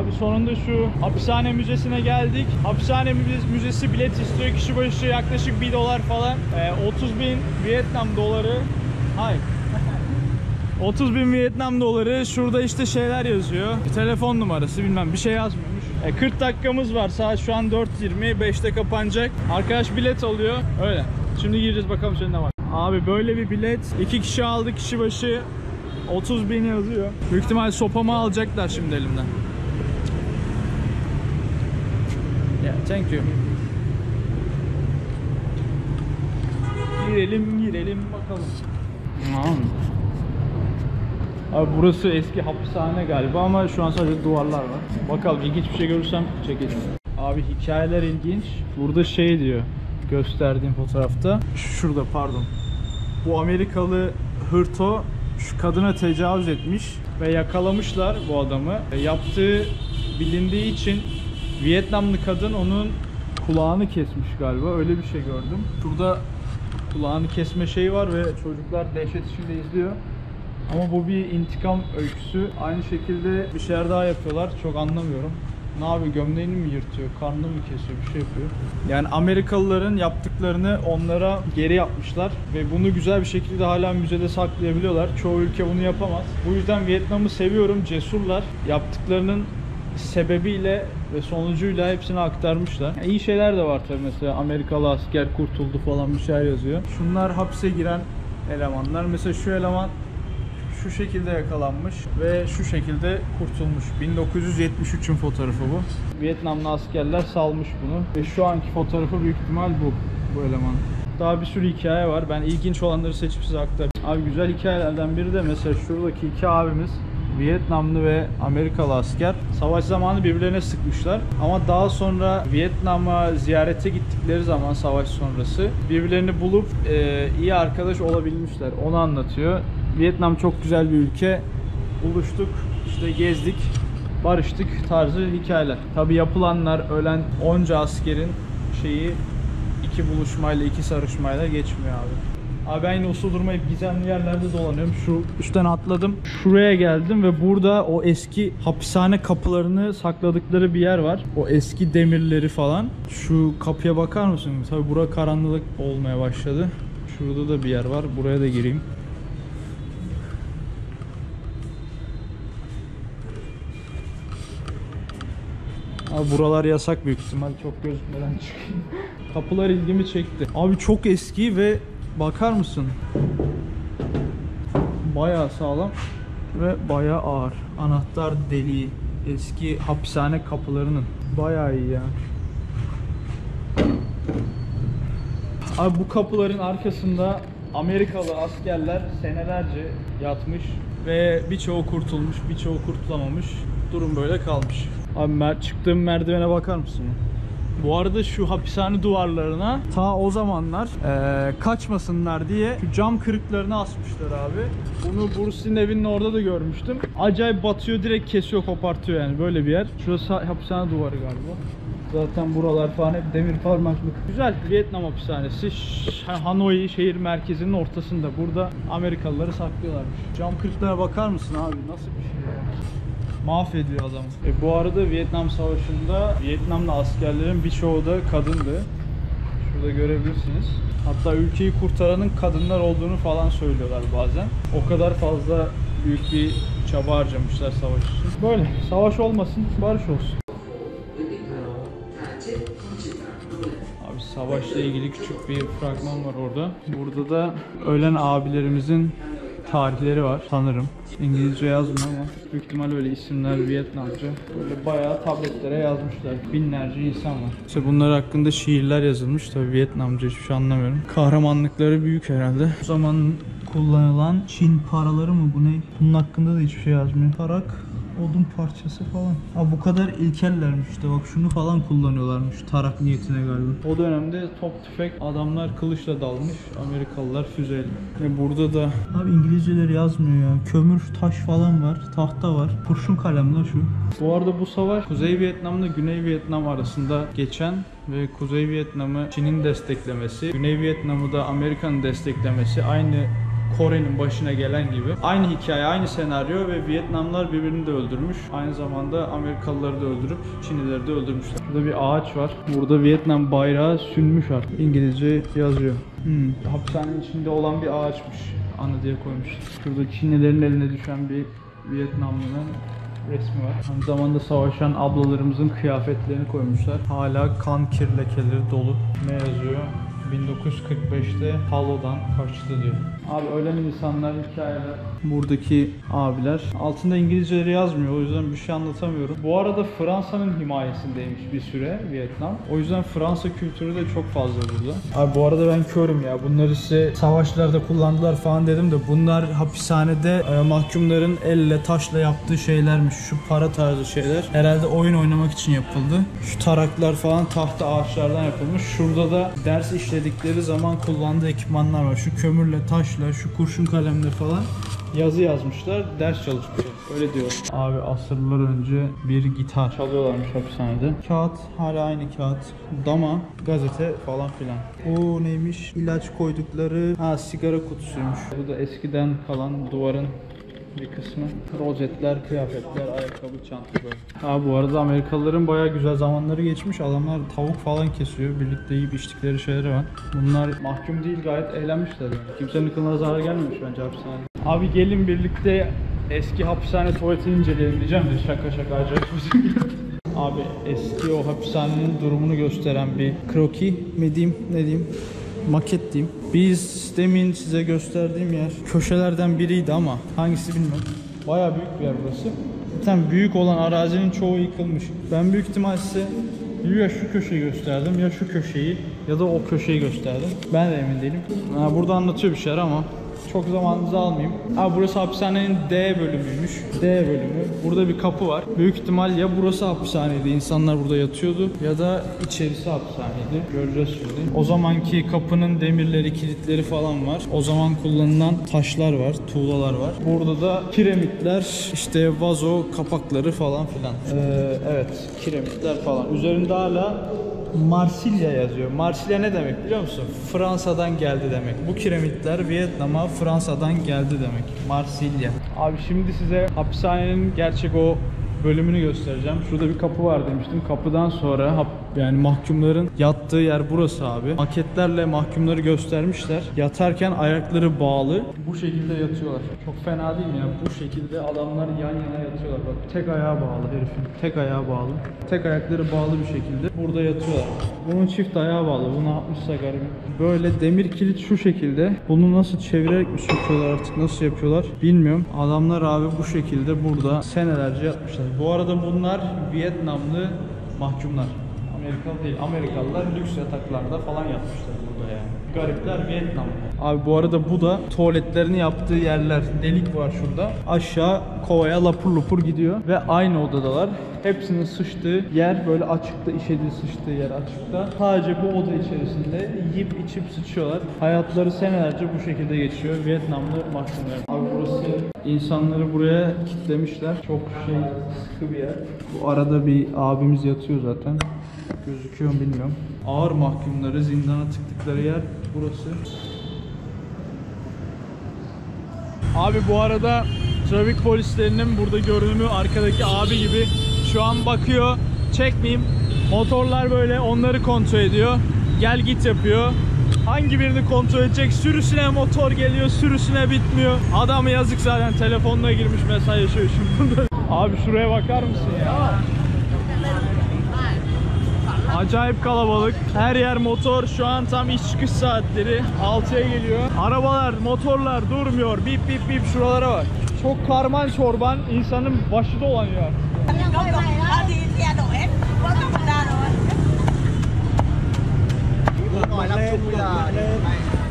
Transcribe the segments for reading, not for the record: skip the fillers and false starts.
Abi sonunda şu hapishane müzesine geldik. Hapishane müzesi bilet istiyor. Kişi başı yaklaşık $1 falan. 30.000 Vietnam doları. Hayır. 30.000 Vietnam doları. Şurada işte şeyler yazıyor. Bir telefon numarası bilmem bir şey yazmıyormuş. 40 dakikamız var. Saat şu an 4:20. 5'te kapanacak. Arkadaş bilet alıyor. Öyle. Şimdi gireceğiz bakalım şimdi ne var. Abi böyle bir bilet. 2 kişi aldı. Kişi başı 30.000 yazıyor. Büyük ihtimal sopamı alacaklar şimdi elimden. Yeah, thank you. Girelim bakalım. Abi burası eski hapishane galiba ama şu an sadece duvarlar var. Bakalım ilginç bir şey görürsem çekeceğim. Abi hikayeler ilginç. Burada şey diyor gösterdiğim fotoğrafta. Şurada pardon. Bu Amerikalı hırto şu kadına tecavüz etmiş ve yakalamışlar bu adamı. Yaptığı bilindiği için Vietnamlı kadın onun kulağını kesmiş galiba. Öyle bir şey gördüm. Şurada kulağını kesme şeyi var ve çocuklar dehşet içinde izliyor. Ama bu bir intikam öyküsü. Aynı şekilde bir şeyler daha yapıyorlar. Çok anlamıyorum. Ne yapıyor? Gömleğini mi yırtıyor? Karnını mı kesiyor? Bir şey yapıyor. Yani Amerikalıların yaptıklarını onlara geri yapmışlar. Ve bunu güzel bir şekilde hala müzede saklayabiliyorlar. Çoğu ülke bunu yapamaz. Bu yüzden Vietnam'ı seviyorum. Cesurlar. Yaptıklarının sebebiyle ve sonucuyla hepsini aktarmışlar. Yani iyi şeyler de var tabii, mesela Amerikalı asker kurtuldu falan bir şeyler yazıyor. Şunlar hapse giren elemanlar. Mesela şu eleman şu şekilde yakalanmış ve şu şekilde kurtulmuş. 1973'ün fotoğrafı bu. Vietnamlı askerler salmış bunu ve şu anki fotoğrafı büyük ihtimal bu eleman. Daha bir sürü hikaye var. Ben ilginç olanları seçip size aktarayım. Abi güzel hikayelerden biri de mesela şuradaki iki abimiz Vietnamlı ve Amerikalı asker savaş zamanı birbirlerine sıkmışlar. Ama daha sonra Vietnam'a ziyarete gittikleri zaman savaş sonrası birbirlerini bulup iyi arkadaş olabilmişler. Onu anlatıyor. Vietnam çok güzel bir ülke. Buluştuk, işte gezdik, barıştık tarzı hikayeler. Tabi yapılanlar, ölen onca askerin şeyi iki buluşmayla, iki sarışmayla geçmiyor abi. Abi ben yine uslu durmayıp gizemli yerlerde dolanıyorum. Şu üstten atladım. Şuraya geldim ve burada o eski hapishane kapılarını sakladıkları bir yer var. O eski demirleri falan. Şu kapıya bakar mısın? Tabi bura karanlık olmaya başladı. Şurada da bir yer var. Buraya da gireyim. Abi buralar yasak büyük ihtimal, çok gözükmeden çıkayım. Kapılar ilgimi çekti. Abi çok eski ve bakar mısın? Bayağı sağlam ve bayağı ağır. Anahtar deliği. Eski hapishane kapılarının. Bayağı iyi ya. Abi bu kapıların arkasında Amerikalı askerler senelerce yatmış ve birçoğu kurtulmuş, birçoğu kurtulamamış. Durum böyle kalmış. Abi çıktığım merdivene bakar mısın? Bu arada şu hapishane duvarlarına ta o zamanlar kaçmasınlar diye şu cam kırıklarını asmışlar abi. Bunu Bruce'nin evinin orada da görmüştüm. Acayip batıyor, direkt kesiyor, kopartıyor yani, böyle bir yer. Şurası hapishane duvarı galiba. Zaten buralar falan hep demir parmaklık. Güzel Vietnam hapishanesi. Hanoi şehir merkezinin ortasında. Burada Amerikalıları saklıyorlarmış. Cam kırıklara bakar mısın abi? Nasıl bir şey ya? Mahvediyor adam. Bu arada Vietnam Savaşı'nda Vietnamlı askerlerin birçoğu da kadındı. Şurada görebilirsiniz. Hatta ülkeyi kurtaranın kadınlar olduğunu falan söylüyorlar bazen. O kadar fazla büyük bir çaba harcamışlar savaş için. Böyle savaş olmasın, barış olsun. Abi savaşla ilgili küçük bir fragman var orada. Burada da ölen abilerimizin tarihleri var sanırım. İngilizce yazmıyor ama büyük ihtimal öyle isimler Vietnamca. Böyle bayağı tabletlere yazmışlar. Binlerce insan var. İşte bunlar hakkında şiirler yazılmış. Tabii Vietnamca hiçbir şey anlamıyorum. Kahramanlıkları büyük herhalde. O zaman kullanılan Çin paraları mı bu ne? Bunun hakkında da hiçbir şey yazmıyor. Tarak, odun parçası falan. Ha bu kadar ilkellermiş işte, bak şunu falan kullanıyorlarmış tarak niyetine galiba. O dönemde top tüfek, adamlar kılıçla dalmış, Amerikalılar füzeyle. Ve burada da abi İngilizceleri yazmıyor ya. Kömür, taş falan var, tahta var. Kurşun kalem la şu. Bu arada bu savaş Kuzey Vietnam'la Güney Vietnam arasında geçen ve Kuzey Vietnam'ı Çin'in desteklemesi, Güney Vietnam'ı da Amerika'nın desteklemesi aynı Kore'nin başına gelen gibi. Aynı hikaye, aynı senaryo ve Vietnamlılar birbirini de öldürmüş. Aynı zamanda Amerikalıları da öldürüp Çinlileri de öldürmüşler. Burada bir ağaç var. Burada Vietnam bayrağı sünmüş artık. İngilizce yazıyor. Hapishanenin içinde olan bir ağaçmış. Anı diye koymuşlar. Şurada Çinlilerin eline düşen bir Vietnamlı'nın resmi var. Aynı zamanda savaşan ablalarımızın kıyafetlerini koymuşlar. Hala kan kir lekeleri dolu. Ne yazıyor? 1945'te Palo'dan kaçtı diyor. Abi ölen insanlar, hikayeler. Buradaki abiler. Altında İngilizceleri yazmıyor. O yüzden bir şey anlatamıyorum. Bu arada Fransa'nın himayesindeymiş bir süre Vietnam. O yüzden Fransa kültürü de çok fazla burada. Abi bu arada ben körüm ya. Bunları size savaşlarda kullandılar falan dedim de bunlar hapishanede mahkumların elle taşla yaptığı şeylermiş. Şu para tarzı şeyler. Herhalde oyun oynamak için yapıldı. Şu taraklar falan tahta ağaçlardan yapılmış. Şurada da ders işledikleri zaman kullandığı ekipmanlar var. Şu kömürle, taşla, şu kurşun kalemle falan yazı yazmışlar, ders çalışmışlar. Öyle diyor. Abi asırlar önce bir gitar çalıyorlarmış hapishanede. Kağıt, hala aynı kağıt. Dama, gazete falan filan. O neymiş? İlaç koydukları, sigara kutusuymuş. Bu da eskiden kalan duvarın bir kısmı. Rozetler, kıyafetler, ayakkabı, çanta böyle. Bu arada Amerikalıların bayağı güzel zamanları geçmiş. Adamlar tavuk falan kesiyor. Birlikte yiyip içtikleri şeyleri var. Bunlar mahkum değil, gayet eğlenmişler yani. Kimsenin kılına zarar gelmemiş bence hapishanede. Abi gelin birlikte eski hapishane tuvaletini inceleyelim diyeceğim de şaka acayip bir şey. Abi eski o hapishanenin durumunu gösteren bir kroki mi diyeyim, ne diyeyim? Maket diyeyim. Biz demin size gösterdiğim yer köşelerden biriydi ama hangisi bilmiyorum. Bayağı büyük bir yer burası. Zaten büyük olan arazinin çoğu yıkılmış. Ben büyük ihtimal size ya şu köşeyi gösterdim ya şu köşeyi ya da o köşeyi gösterdim. Ben de emin değilim. Burada anlatıyor bir şeyler ama çok zamanınızı almayayım. Burası hapishanenin D bölümüymüş. D bölümü. Burada bir kapı var. Büyük ihtimal ya burası hapishaneydi, insanlar burada yatıyordu ya da içerisi hapishaneydi. Göreceğiz şimdi. O zamanki kapının demirleri, kilitleri falan var. O zaman kullanılan taşlar var, tuğlalar var. Burada da kiremitler, işte vazo kapakları falan filan. Evet, kiremitler falan. Üzerinde hala Marsilya yazıyor. Marsilya ne demek biliyor musun? Fransa'dan geldi demek. Bu kiremitler Vietnam'a Fransa'dan geldi demek. Marsilya. Abi şimdi size hapishanenin gerçek o bölümünü göstereceğim. Şurada bir kapı var demiştim. Kapıdan sonra yani mahkumların yattığı yer burası abi. Maketlerle mahkumları göstermişler. Yatarken ayakları bağlı. Bu şekilde yatıyorlar. Çok fena değil mi ya? Bu şekilde adamlar yan yana yatıyorlar. Bak tek ayağı bağlı herifin. Tek ayağı bağlı. Tek ayakları bağlı bir şekilde burada yatıyorlar. Bunun çift ayağı bağlı. Bu ne yapmışsa garibim. Böyle demir kilit şu şekilde. Bunu nasıl çevirerek mi söküyorlar artık, nasıl yapıyorlar bilmiyorum. Adamlar abi bu şekilde burada senelerce yatmışlar. Bu arada bunlar Vietnamlı mahkumlar. Amerikalı değil. Amerikalılar lüks yataklarda falan yatmışlar burada yani. Garipler Vietnamlı. Abi bu arada bu da tuvaletlerini yaptığı yerler. Delik var şurada. Aşağı kovaya lapur lapur gidiyor. Ve aynı odadalar. Hepsinin sıçtığı yer böyle açıkta, işediği sıçtığı yer açıkta. Sadece bu oda içerisinde yiyip içip sıçıyorlar. Hayatları senelerce bu şekilde geçiyor. Vietnamlı mahkumlar. Abi burası, insanları buraya kilitlemişler. Çok sıkı bir yer. Bu arada bir abimiz yatıyor zaten. Gözüküyor mu bilmiyorum. Ağır mahkumları zindana tıktıkları yer burası. Abi bu arada trafik polislerinin burada görünümü arkadaki abi gibi. Şu an bakıyor, çekmeyeyim. Motorlar böyle onları kontrol ediyor. Gel git yapıyor. Hangi birini kontrol edecek? Sürüsüne motor geliyor, sürüsüne bitmiyor. Adam yazık zaten, telefonuna girmiş mesajlaşıyor şimdi. Abi şuraya bakar mısın ya? Acayip kalabalık. Her yer motor. Şu an tam iş çıkış saatleri. 6'ya geliyor. Arabalar, motorlar durmuyor. Bip bip bip, şuralara bak. Çok karman çorban. İnsanın başı dolanıyor.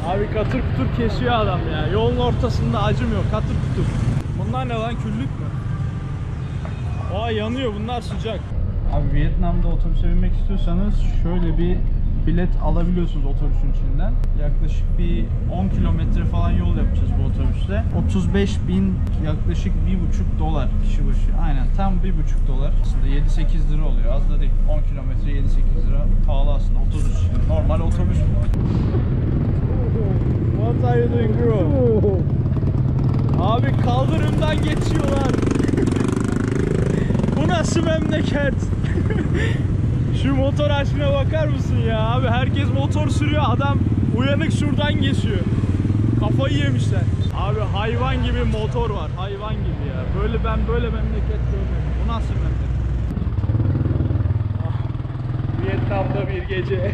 Abi katır kutur kesiyor adam ya. Yolun ortasında acımıyor. Katır kutur. Bunlar ne lan, küllük mü? Yanıyor, bunlar sıcak. Abi Vietnam'da otobüse binmek istiyorsanız şöyle bir bilet alabiliyorsunuz otobüsün içinden. Yaklaşık bir 10 kilometre falan yol yapacağız bu otobüsle. 35.000, yaklaşık $1,5 kişi başı. Aynen tam $1,5. Aslında 7-8 lira oluyor. Az da değil. 10 kilometre 7-8 lira. Pahalı aslında otobüs için. Normal otobüs. What are you doing bro? Abi kaldırımdan geçiyorlar. Bu nasıl memleket? Şu motor aşkına bakar mısın ya? Abi herkes motor sürüyor, adam uyanık şuradan geçiyor. Kafayı yemişler. Abi hayvan gibi motor var, hayvan gibi ya. Ben böyle memleket görmedim. Bu nasıl memleket? Ah, Vietnam'da bir gece.